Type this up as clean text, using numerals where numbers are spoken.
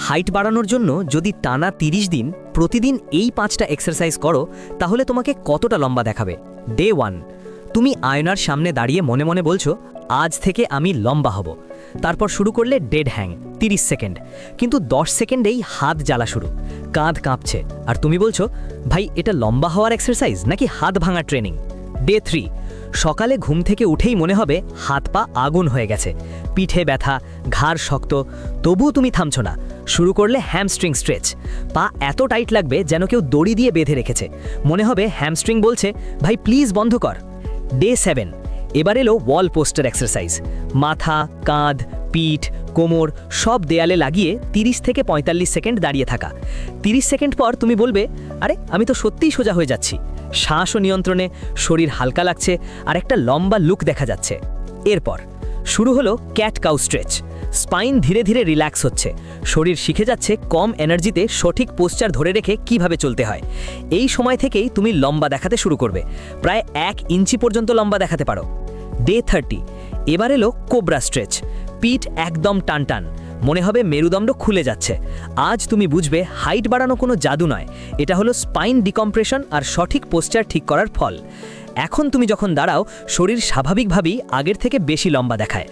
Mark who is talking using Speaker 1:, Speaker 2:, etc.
Speaker 1: Height বাড়ানোর জন্য যদি টানা 30 দিন প্রতিদিন এই 5টা এক্সারসাইজ করো তাহলে তোমাকে কতটা লম্বা দেখাবে। ডে 1, তুমি আয়নার সামনে দাঁড়িয়ে মনে মনে বলছো আজ থেকে আমি লম্বা হব। তারপর শুরু করলে ডেড হ্যাং 30 সেকেন্ড, কিন্তু 10 সেকেন্ডেই হাত জ্বালা শুরু, কাঁধ কাঁপছে, আর তুমি বলছো ভাই এটা লম্বা হওয়ার এক্সারসাইজ নাকি হাত ভাঙা ট্রেনিং। ডে 3, সকালে ঘুম থেকে উঠেই মনে হবে হাত পা আগুন হয়ে গেছে, পিঠে ব্যথা, ঘাড় শক্ত, তবুও তুমি থামছো না। শুরু করলে হ্যামস্ট্রিং স্ট্রেচ, পা এত টাইট লাগবে যেন কেউ দড়ি দিয়ে বেঁধে রেখেছে, মনে হবে হ্যামস্ট্রিং বলছে ভাই প্লিজ বন্ধ কর। ডে 7, এবার এলো ওয়াল পোস্টার এক্সারসাইজ, মাথা, কাঁধ, পিঠ, কোমর সব দেয়ালে লাগিয়ে 30 থেকে 45 সেকেন্ড দাঁড়িয়ে থাকা। 30 সেকেন্ড পর তুমি বলবে আরে আমি তো সত্যিই সোজা হয়ে যাচ্ছি, শ্বাসও নিয়ন্ত্রণে, শরীর হালকা লাগছে আর একটা লম্বা লুক দেখা যাচ্ছে। এরপর শুরু হলো ক্যাট কাউ স্ট্রেচ, স্পাইন ধীরে ধীরে রিল্যাক্স হচ্ছে, শরীর শিখে যাচ্ছে কম এনার্জিতে সঠিক পোস্টার ধরে রেখে কিভাবে চলতে হয়। এই সময় থেকেই তুমি লম্বা দেখাতে শুরু করবে, প্রায় 1 ইঞ্চি পর্যন্ত লম্বা দেখাতে পারো। ডে 30, এবার এলো কোবরা স্ট্রেচ, পিঠ একদম টানটান, মনে হবে মেরুদণ্ড খুলে যাচ্ছে। আজ তুমি বুঝবে হাইট বাড়ানো কোনো জাদু নয়, এটা হলো স্পাইন ডিকম্প্রেশন আর সঠিক পোস্টার ঠিক করার ফল। এখন তুমি যখন দাঁড়াও শরীর স্বাভাবিকভাবেই আগের থেকে বেশি লম্বা দেখায়।